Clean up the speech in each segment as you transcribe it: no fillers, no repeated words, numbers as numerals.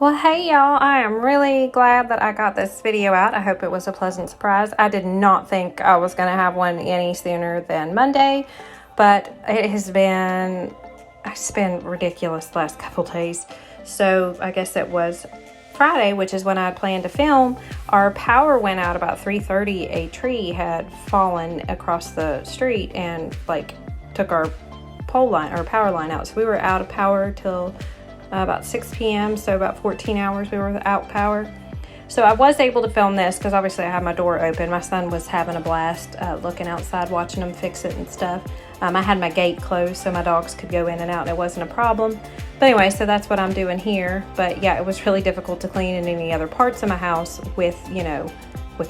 Well, hey y'all, I am really glad that I got this video out. I hope it was a pleasant surprise. I did not think I was going to have one any sooner than Monday, but it's been ridiculous the last couple days. So I guess it was Friday, which is when I had planned to film. Our power went out about 3:30. A tree had fallen across the street and took our pole line or power line out. So we were out of power till about 6 p.m. So about 14 hours we were without power. So I was able to film this because obviously I had my door open. My son was having a blast looking outside, watching them fix it and stuff. I had my gate closed so my dogs could go in and out and it wasn't a problem. But anyway, so that's what I'm doing here. But yeah, it was really difficult to clean in any other parts of my house with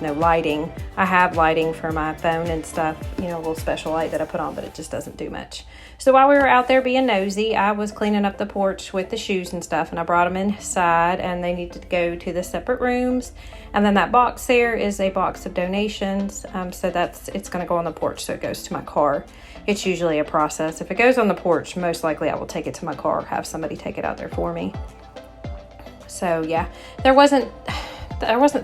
no lighting. I have lighting for my phone and stuff, a little special light that I put on, but it just doesn't do much. So while we were out there being nosy, I was cleaning up the porch with the shoes and stuff, and I brought them inside, and they needed to go to the separate rooms. And then that box there is a box of donations, so it's going to go on the porch, so it goes to my car. It's usually a process. If it goes on the porch, most likely I will take it to my car or have somebody take it out there for me. So yeah, there wasn't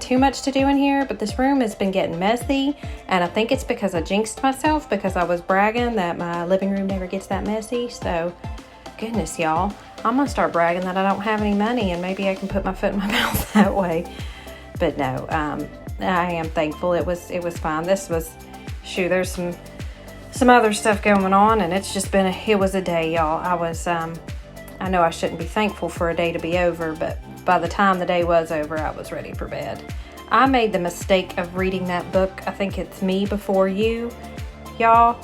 too much to do in here, but this room has been getting messy, and I think it's because I jinxed myself because I was bragging that my living room never gets that messy. So goodness, y'all, I'm gonna start bragging that I don't have any money, and maybe I can put my foot in my mouth that way. But no, I am thankful it was fine. There's some other stuff going on, and it's just it was a day, y'all. I know I shouldn't be thankful for a day to be over, but by the time the day was over, I was ready for bed. I made the mistake of reading that book. I think it's Me Before You. Y'all,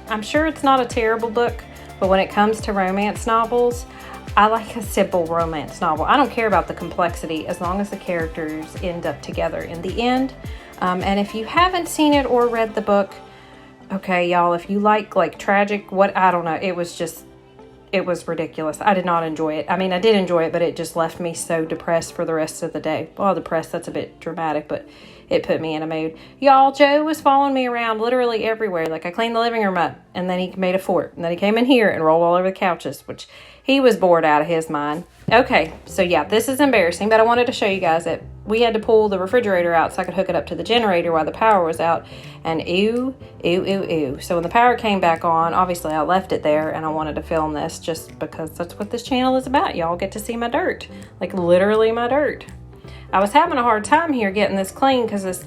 I'm sure it's not a terrible book, but when it comes to romance novels, I like a simple romance novel. I don't care about the complexity as long as the characters end up together in the end. And if you haven't seen it or read the book, okay, y'all, if you like tragic, I don't know, it was ridiculous. I did not enjoy it. I mean, I did enjoy it, but it just left me so depressed for the rest of the day. Well, depressed, that's a bit dramatic, but it put me in a mood. Y'all, Joe was following me around literally everywhere. I cleaned the living room up, and then he made a fort. And then he came in here and rolled all over the couches, which he was bored out of his mind. Okay, so yeah, this is embarrassing, but I wanted to show you guys that we had to pull the refrigerator out so I could hook it up to the generator while the power was out. And ew. So when the power came back on, obviously I left it there, and I wanted to film this just because that's what this channel is about. Y'all get to see my dirt, literally my dirt. I was having a hard time here getting this clean because this,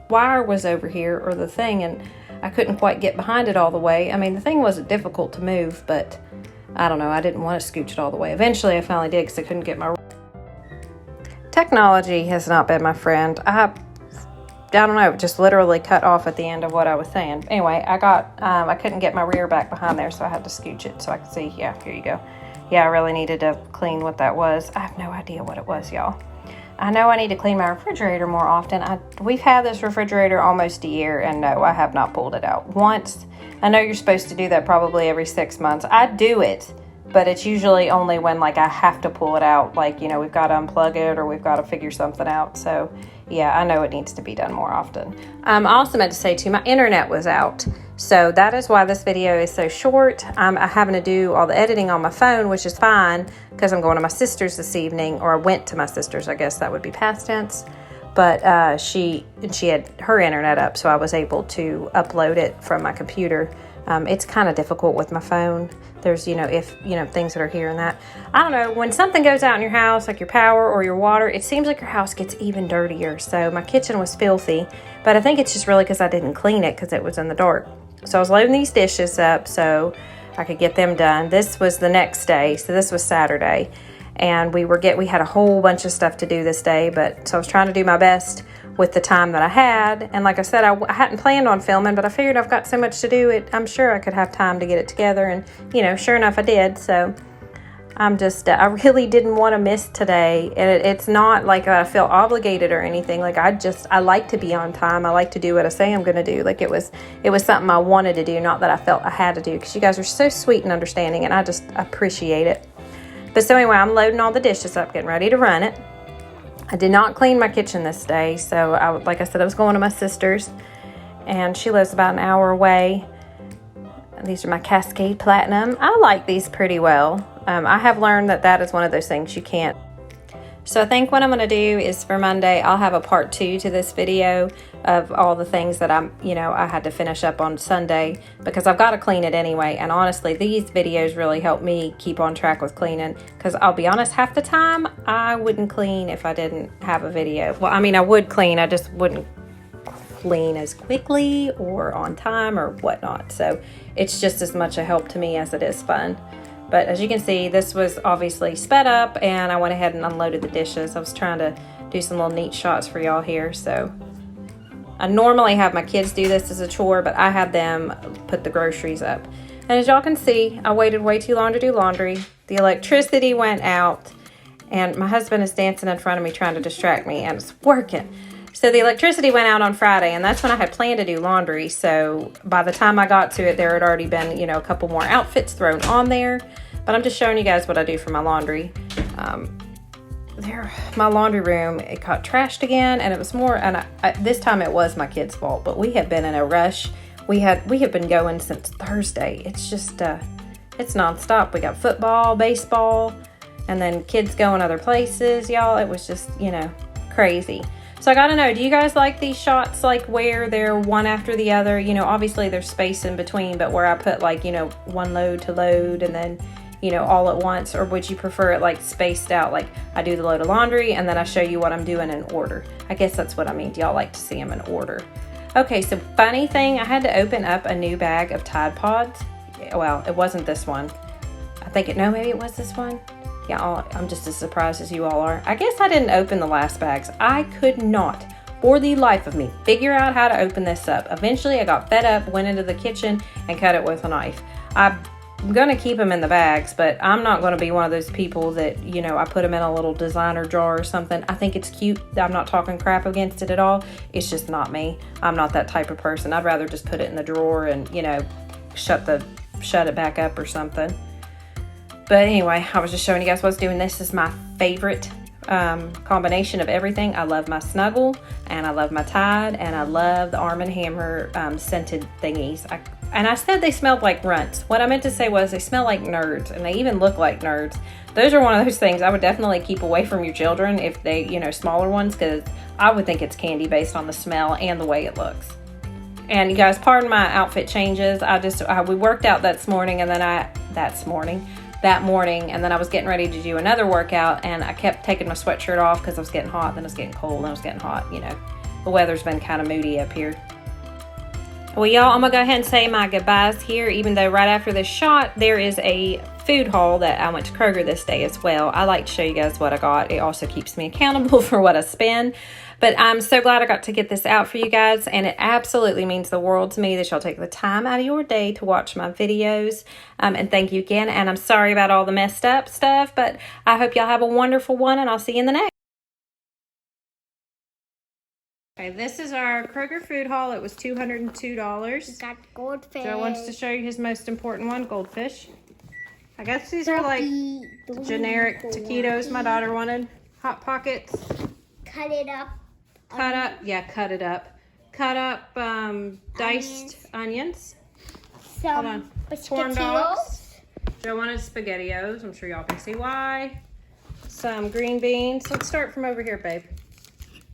wire was over here, or the thing, and I couldn't quite get behind it all the way. I mean, the thing wasn't difficult to move, but I don't know, I didn't want to scooch it all the way. Eventually I finally did because I couldn't get my... Technology has not been my friend. I don't know, just literally cut off at the end of what I was saying. Anyway, I couldn't get my rear back behind there, so I had to scooch it so I could see. Yeah, here you go. Yeah, I really needed to clean what that was. I have no idea what it was, y'all. I know I need to clean my refrigerator more often. We've had this refrigerator almost a year, and no, I have not pulled it out once. I know you're supposed to do that probably every 6 months. I do it, but it's usually only when I have to pull it out, we've got to unplug it or we've got to figure something out. So yeah, I know it needs to be done more often. I also meant to say too, my internet was out. So that is why this video is so short. I'm having to do all the editing on my phone, which is fine because I'm going to my sister's this evening, or I went to my sister's, I guess that would be past tense. But she had her internet up, so I was able to upload it from my computer. It's kind of difficult with my phone. There's, things that are here and that. I don't know, when something goes out in your house, like your power or your water, it seems like your house gets even dirtier. So my kitchen was filthy, but I think it's just really because I didn't clean it because it was in the dark. So I was loading these dishes up so I could get them done. This was the next day, so this was Saturday. And we had a whole bunch of stuff to do this day, so I was trying to do my best with the time that I had. And like I said, I hadn't planned on filming, but I figured I've got so much to do, I'm sure I could have time to get it together. And, sure enough, I did. So I really didn't want to miss today. And it's not like I feel obligated or anything. I like to be on time. I like to do what I say I'm going to do. It was something I wanted to do, not that I felt I had to do, because you guys are so sweet and understanding, and I just appreciate it. But so anyway, I'm loading all the dishes up, getting ready to run it. I did not clean my kitchen this day, so like I said, I was going to my sister's, and she lives about an hour away. These are my Cascade Platinum. I like these pretty well. I have learned that that is one of those things you can't. So I think what I'm going to do is for Monday, I'll have a part 2 to this video of all the things that I had to finish up on Sunday, because I've got to clean it anyway. And honestly, these videos really help me keep on track with cleaning, because I'll be honest, half the time I wouldn't clean if I didn't have a video. Well, I mean, I would clean, I just wouldn't clean as quickly or on time or whatnot. So it's just as much a help to me as it is fun. But as you can see, this was obviously sped up, and I went ahead and unloaded the dishes. I was trying to do some little neat shots for y'all here. So I normally have my kids do this as a chore, but I had them put the groceries up. And as y'all can see, I waited way too long to do laundry. The electricity went out, and my husband is dancing in front of me trying to distract me, and it's working. So the electricity went out on Friday, and that's when I had planned to do laundry. So by the time I got to it, there had already been, a couple more outfits thrown on there. But I'm just showing you guys what I do for my laundry. My laundry room, it got trashed again, and it was more, and this time it was my kids' fault, but we have been in a rush. We have been going since Thursday. It's just, it's nonstop. We got football, baseball, and then kids going other places, y'all. It was just, crazy. So I gotta know, do you guys like these shots, like where they're one after the other? Obviously there's space in between, but where I put like, one load to load and then, all at once? Or would you prefer it like spaced out, like I do the load of laundry and then I show you what I'm doing in order? I guess that's what I mean. Do y'all like to see them in order? Okay, so funny thing, I had to open up a new bag of Tide Pods. Well, it wasn't this one. Maybe it was this one. Yeah, I'm just as surprised as you all are. I guess I didn't open the last bags. I could not, for the life of me, figure out how to open this up. Eventually, I got fed up, went into the kitchen, and cut it with a knife. I'm going to keep them in the bags, but I'm not going to be one of those people that, I put them in a little designer jar or something. I think it's cute. I'm not talking crap against it at all. It's just not me. I'm not that type of person. I'd rather just put it in the drawer and, shut it back up or something. But anyway, I was just showing you guys what I was doing. This is my favorite combination of everything. I love my Snuggle, and I love my Tide, and I love the Arm & Hammer scented thingies. I said they smelled like runts. What I meant to say was they smell like nerds, and they even look like nerds. Those are one of those things I would definitely keep away from your children if they, smaller ones, because I would think it's candy based on the smell and the way it looks. And you guys, pardon my outfit changes. We worked out that morning, and then I was getting ready to do another workout, and I kept taking my sweatshirt off because I was getting hot, then it was getting cold, then it was getting hot. The weather's been kind of moody up here. Well, y'all, I'm gonna go ahead and say my goodbyes here, even though right after this shot there is a food haul that I went to Kroger this day as well. I like to show you guys what I got. It also keeps me accountable for what I spend. But I'm so glad I got to get this out for you guys, and it absolutely means the world to me that y'all take the time out of your day to watch my videos. And thank you again, and I'm sorry about all the messed up stuff, but I hope y'all have a wonderful one, and I'll see you in the next. Okay, this is our Kroger food haul. It was $202. We got goldfish. Joe wants to show you his most important one, goldfish. I guess these are like generic taquitos my daughter wanted. Hot Pockets. Cut it up. Cut up diced onions. Some corn dogs. Joe wanted SpaghettiOs. I'm sure y'all can see why. Some green beans. Let's start from over here, babe.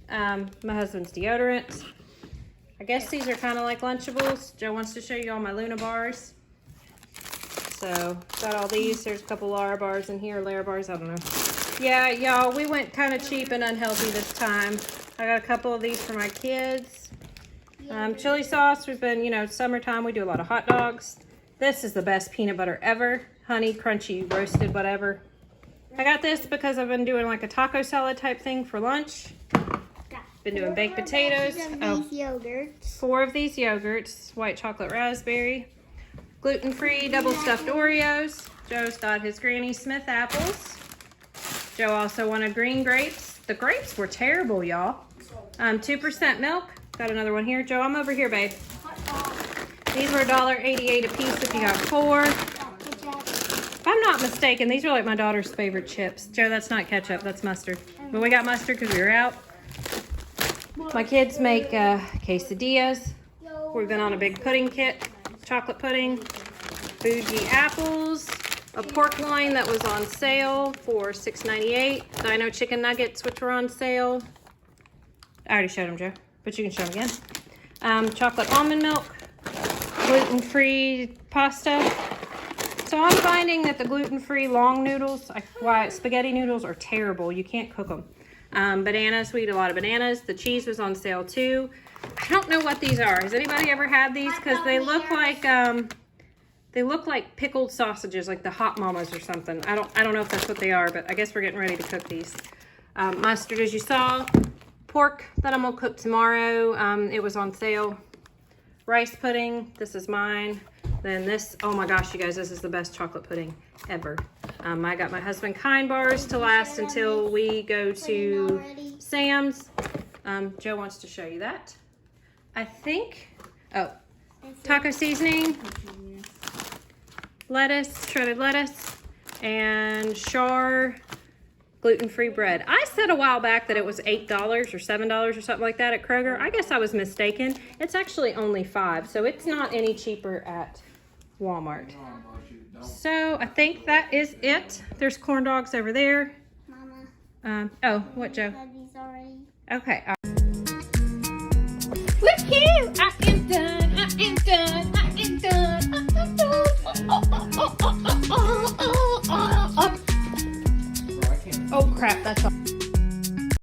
My husband's deodorant. I guess these are kind of like Lunchables. Joe wants to show you all my Luna bars. So, got all these. There's a couple Lara bars in here. Lara bars, I don't know. Yeah, y'all, we went kind of cheap and unhealthy this time. I got a couple of these for my kids. Chili sauce. We've been, summertime. We do a lot of hot dogs. This is the best peanut butter ever. Honey, crunchy, roasted, whatever. I got this because I've been doing like a taco salad type thing for lunch. Been doing baked potatoes. Yogurts. 4 of these yogurts. White chocolate raspberry. Gluten-free double stuffed Oreos. Joe's got his Granny Smith apples. Joe also wanted green grapes. The grapes were terrible, y'all. 2% milk. Got another one here. Joe, I'm over here, babe. These were $1.88 a piece if you got 4. If I'm not mistaken, these are like my daughter's favorite chips. Joe, that's not ketchup, that's mustard. But we got mustard because we were out. My kids make quesadillas. We've been on a big pudding kit. Chocolate pudding. Fuji apples. a pork loin that was on sale for $6.98. Dino chicken nuggets, which were on sale. I already showed them, Joe, but you can show them again. Chocolate almond milk, gluten-free pasta. So I'm finding that the gluten-free long noodles, spaghetti noodles are terrible. You can't cook them. Bananas, we eat a lot of bananas. The cheese was on sale too. I don't know what these are. Has anybody ever had these? Because they look like pickled sausages, like the Hot Mamas or something. I don't know if that's what they are, but I guess we're getting ready to cook these. Mustard, as you saw. Pork that I'm gonna cook tomorrow. It was on sale. Rice pudding. This is mine. Then this, oh my gosh, you guys, this is the best chocolate pudding ever. I got my husband Kind bars to last until we go to Sam's. Joe wants to show you that. I think, taco seasoning, lettuce, shredded lettuce, and Char gluten-free bread. I said a while back that it was $8 or $7 or something like that at Kroger. I guess I was mistaken. It's actually only $5, so it's not any cheaper at Walmart. So I think that is it. There's corn dogs over there. Mama. Oh, what, Joe? Had these already. Okay. Look here, I am done.